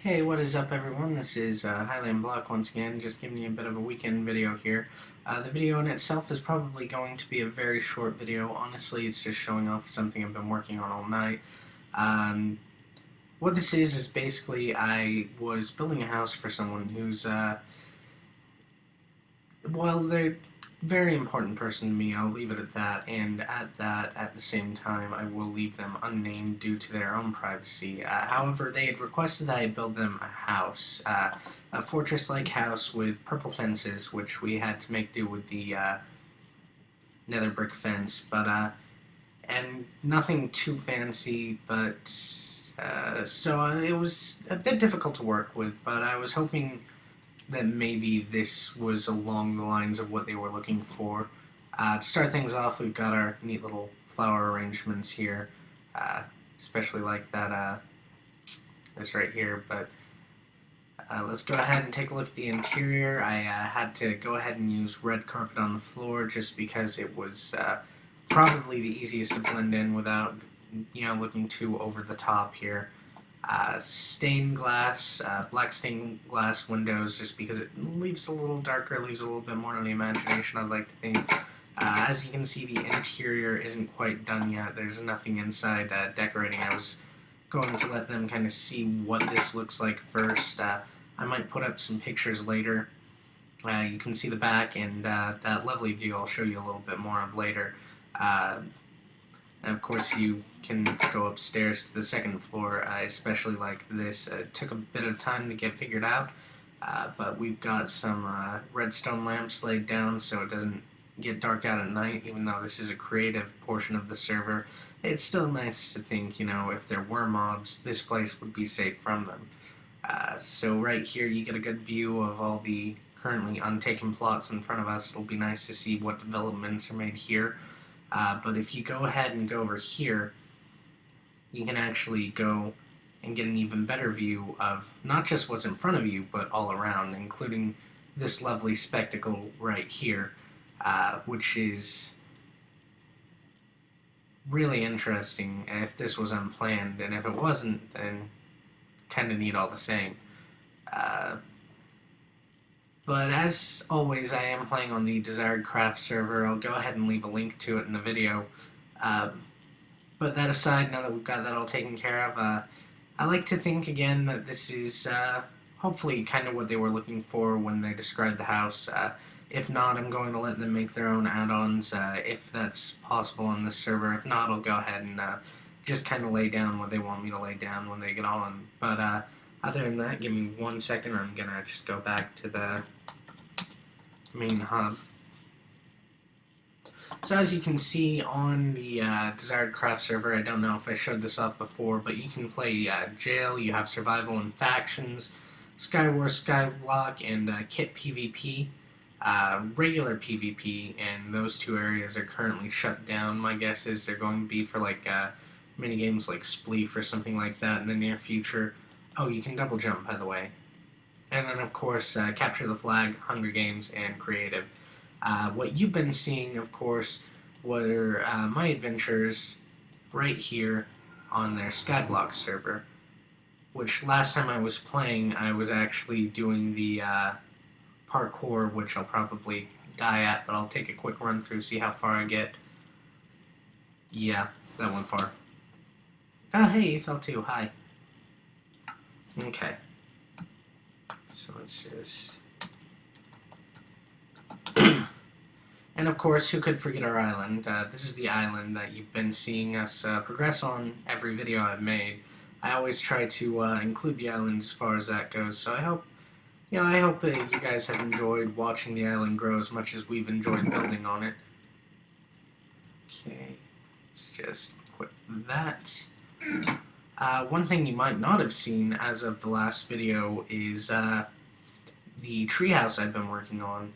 Hey, what is up everyone? This is Highland Block once again, just giving you a bit of a weekend video here. The video in itself is probably going to be a very short video. Honestly, it's just showing off something I've been working on all night. What this is basically I was building a house for someone who's, well, they're very important person to me, I'll leave it at that, and at the same time, I will leave them unnamed due to their own privacy. However, they had requested that I build them a house, a fortress-like house with purple fences, which we had to make do with the nether brick fence, and nothing too fancy, but, so it was a bit difficult to work with, but I was hoping that maybe this was along the lines of what they were looking for. To start things off, we've got our neat little flower arrangements here, especially like that, this right here, but let's go ahead and take a look at the interior. I had to go ahead and use red carpet on the floor just because it was probably the easiest to blend in without, looking too over the top here. Stained glass, black stained glass windows, just because it leaves a little darker, leaves a little bit more to the imagination, I'd like to think. As you can see, the interior isn't quite done yet. There's nothing inside decorating. I was going to let them kind of see what this looks like first. I might put up some pictures later. You can see the back, and that lovely view I'll show you a little bit more of later. And of course, you can go upstairs to the second floor. I especially like this. It took a bit of time to get figured out, but we've got some redstone lamps laid down so it doesn't get dark out at night, even though this is a creative portion of the server. It's still nice to think, if there were mobs, this place would be safe from them. So right here, you get a good view of all the currently untaken plots in front of us. It'll be nice to see what developments are made here. But if you go ahead and go over here, you can actually go and get an even better view of not just what's in front of you, but all around, including this lovely spectacle right here, which is really interesting if this was unplanned, and if it wasn't, then kind of neat all the same. But as always, I am playing on the Desired Craft server. I'll go ahead and leave a link to it in the video. But that aside, now that we've got that all taken care of, I like to think again that this is hopefully kind of what they were looking for when they described the house. If not, I'm going to let them make their own add-ons if that's possible on this server. If not, I'll go ahead and just kind of lay down what they want me to lay down when they get on. But other than that, give me 1 second. I'm going to just go back to the main hub. So as you can see on the Desired Craft server, I don't know if I showed this off before, but you can play Jail, you have Survival and Factions, Skywar, Skyblock, and Kit PvP. Regular PvP, and those two areas are currently shut down. My guess is they're going to be for like minigames like Spleef or something like that in the near future. Oh, you can double jump, by the way. And then, of course, Capture the Flag, Hunger Games, and Creative. What you've been seeing, of course, were my adventures right here on their Skyblock server, which last time I was playing, I was actually doing the Parkour, which I'll probably die at, but I'll take a quick run through, see how far I get. Yeah, that went far. Oh, hey, you fell too. Hi. Okay. So let's just... And of course, who could forget our island? This is the island that you've been seeing us progress on every video I've made. I always try to include the island as far as that goes, so I hope you guys have enjoyed watching the island grow as much as we've enjoyed building on it. Okay, let's just quit that. One thing you might not have seen as of the last video is the treehouse I've been working on.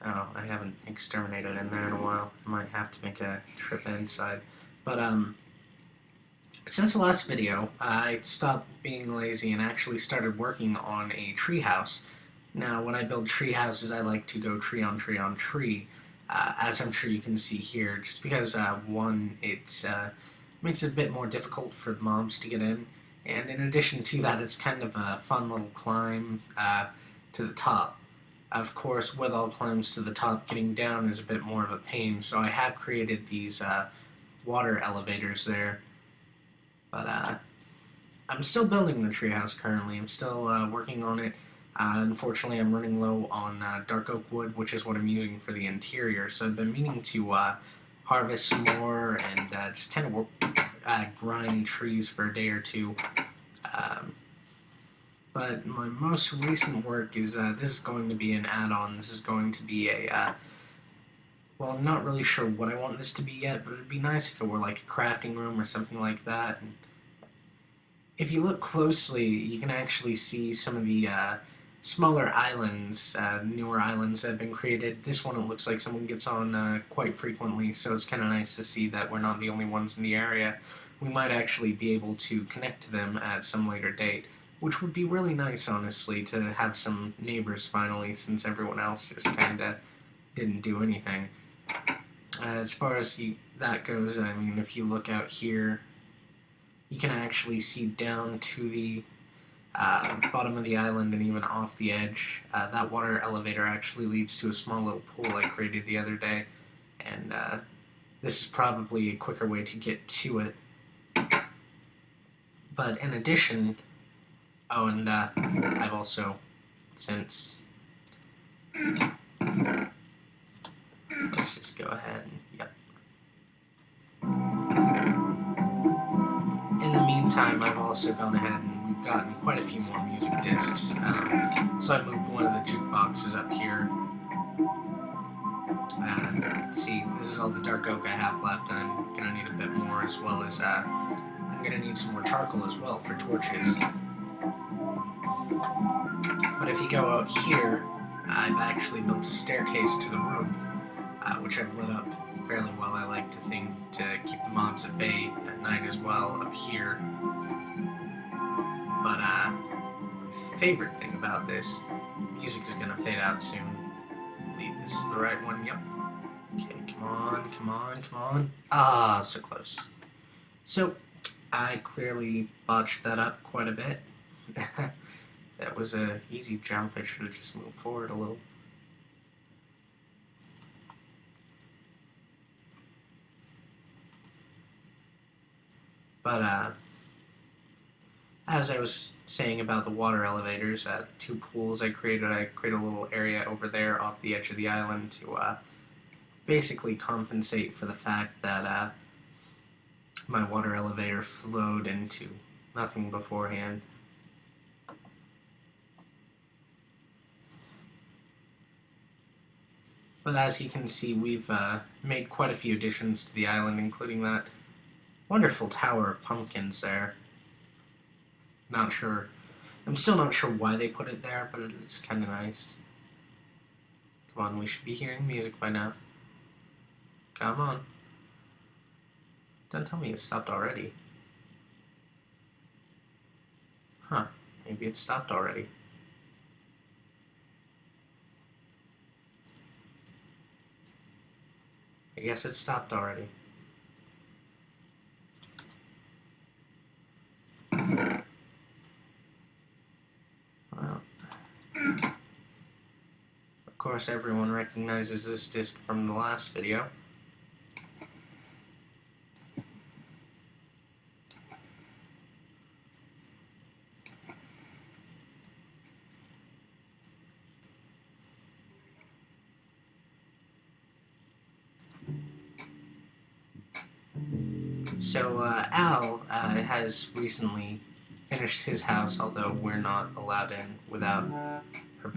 Oh, I haven't exterminated in there in a while. I might have to make a trip inside. But, since the last video, I stopped being lazy and actually started working on a treehouse. Now, when I build tree houses, I like to go tree on tree on tree, as I'm sure you can see here, just because, one, it makes it a bit more difficult for the mobs to get in, And in addition to that, it's kind of a fun little climb to the top. Of course, with all climbs to the top, getting down is a bit more of a pain, so I have created these water elevators there. But I'm still building the treehouse currently. I'm still working on it. Unfortunately, I'm running low on dark oak wood, which is what I'm using for the interior. So I've been meaning to harvest some more and just kind of grind trees for a day or two. But my most recent work is this is going to be an add-on. This is going to be a well, I'm not really sure what I want this to be yet, but it'd be nice if it were like a crafting room or something like that. And if you look closely, you can actually see some of the smaller islands, newer islands that have been created. This one, it looks like someone gets on quite frequently, so it's kind of nice to see that we're not the only ones in the area. We might actually be able to connect to them at some later date, which would be really nice, honestly, to have some neighbors finally, since everyone else just kind of didn't do anything. As far as that goes, I mean, if you look out here, you can actually see down to the bottom of the island and even off the edge. That water elevator actually leads to a small little pool I created the other day, and this is probably a quicker way to get to it. But in addition, oh, and I've also, since, let's just go ahead and, yep. In the meantime, I've also gone ahead and we've gotten quite a few more music discs. So I moved one of the jukeboxes up here. Let's see, this is all the dark oak I have left, and I'm going to need a bit more, as well as I'm going to need some more charcoal as well for torches. But if you go out here, I've actually built a staircase to the roof, which I've lit up fairly well, I like to think, to keep the mobs at bay at night as well up here. But favorite thing about this, music is gonna fade out soon. I believe this is the right one, yep. Okay, come on, come on, come on. Ah, so close. So, I clearly botched that up quite a bit. That was an easy jump, I should have just moved forward a little. But as I was saying about the water elevators, two pools I created a little area over there off the edge of the island to basically compensate for the fact that my water elevator flowed into nothing beforehand. But as you can see, we've made quite a few additions to the island, including that wonderful tower of pumpkins there. Not sure. I'm still not sure why they put it there, but it's kind of nice. Come on, we should be hearing music by now. Come on. Don't tell me it stopped already. Huh. Maybe it stopped already. I guess it stopped already. Well, of course everyone recognizes this disc from the last video. So Al has recently finished his house, although we're not allowed in without her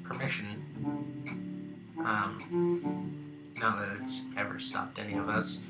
permission. Not that it's ever stopped any of us.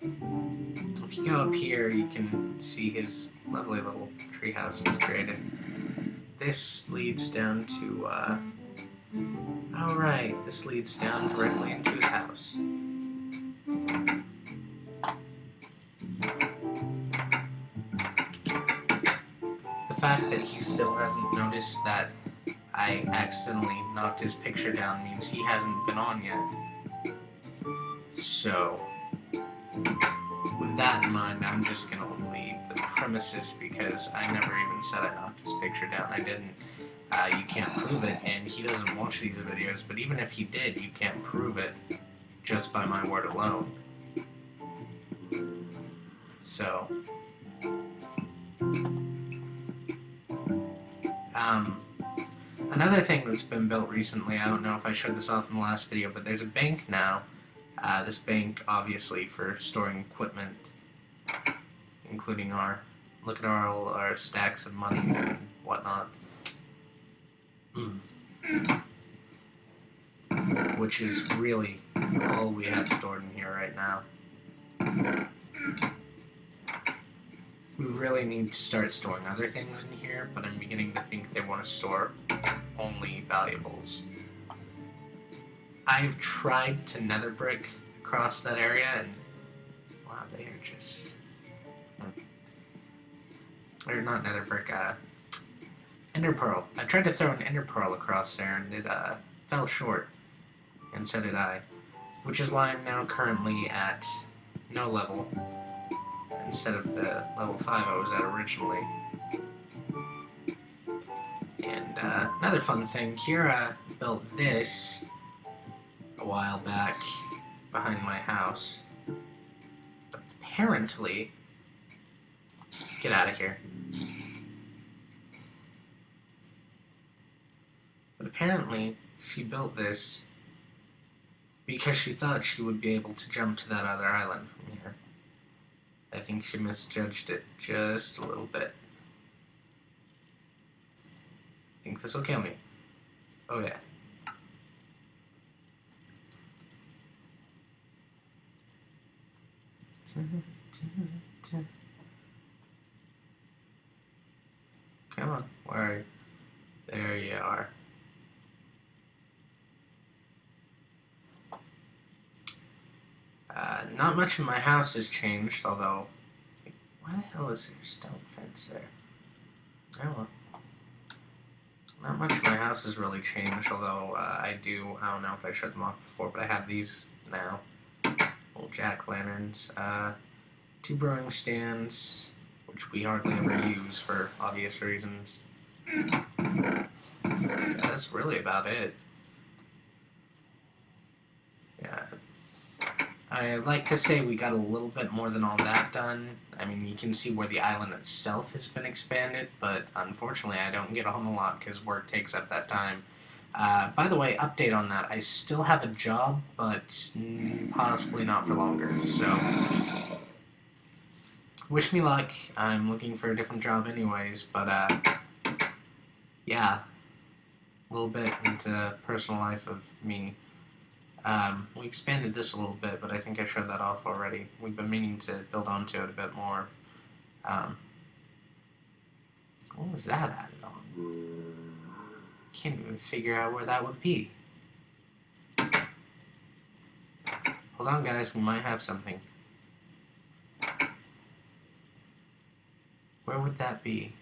If you go up here, you can see his lovely little treehouse he's created. This leads down to, alright, this leads down directly into his house. The fact that he still hasn't noticed that I accidentally knocked his picture down means he hasn't been on yet. So, with that in mind, I'm just gonna leave the premises because I never even said I knocked this picture down. I didn't. You can't prove it, and he doesn't watch these videos, but even if he did, you can't prove it just by my word alone. So, another thing that's been built recently, I don't know if I showed this off in the last video, but there's a bank now. This bank, obviously, for storing equipment, including look at all our stacks of monies and whatnot. Which is really all we have stored in here right now. We really need to start storing other things in here, but I'm beginning to think they want to store only valuables. I've tried to nether brick across that area, and wow, they are just... Or not nether brick, ender pearl. I tried to throw an ender pearl across there, and it fell short, and so did I. Which is why I'm now currently at no level, instead of the level 5 I was at originally. And another fun thing, Kira built this a while back behind my house. Apparently, get out of here. But apparently, she built this because she thought she would be able to jump to that other island from here. I think she misjudged it just a little bit. I think this will kill me. Oh yeah. Come on, where are you? There you are. Not much in my house has changed, although... Why the hell is there a stone fence there? Oh well. Not much in my house has really changed, although I don't know if I shut them off before, but I have these now. Old jack-lanterns. 2 brewing stands, which we hardly ever use for obvious reasons. Yeah, that's really about it. Yeah. I'd like to say we got a little bit more than all that done. I mean, you can see where the island itself has been expanded, but unfortunately I don't get home a lot because work takes up that time. By the way, update on that. I still have a job, but possibly not for longer, so... Wish me luck. I'm looking for a different job anyways, but, yeah. A little bit into personal life of me. We expanded this a little bit, but I think I showed that off already. We've been meaning to build onto it a bit more. What was that added on? Can't even figure out where that would be. Hold on, guys. We might have something. Where would that be?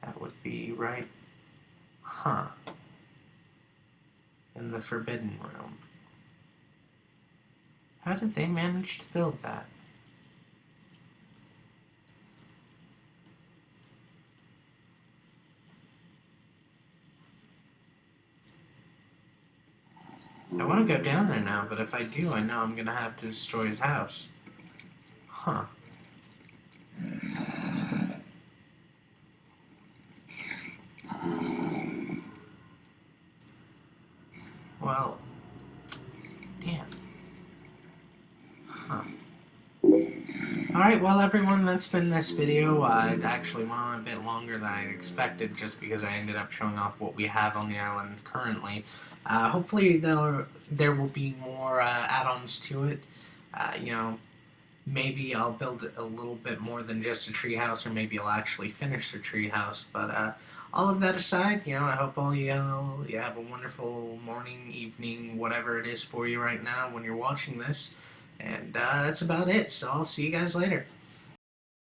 That would be right... Huh. In the Forbidden Room. How did they manage to build that? I want to go down there now, but if I do, I know I'm going to have to destroy his house. Huh. Well, damn. Huh. Alright, well everyone, that's been this video. It actually went on a bit longer than I expected just because I ended up showing off what we have on the island currently. Hopefully there will be more add-ons to it. You know, maybe I'll build a little bit more than just a treehouse, or maybe I'll actually finish the treehouse. But all of that aside, you know, I hope all you have a wonderful morning, evening, whatever it is for you right now when you're watching this. And that's about it, so I'll see you guys later.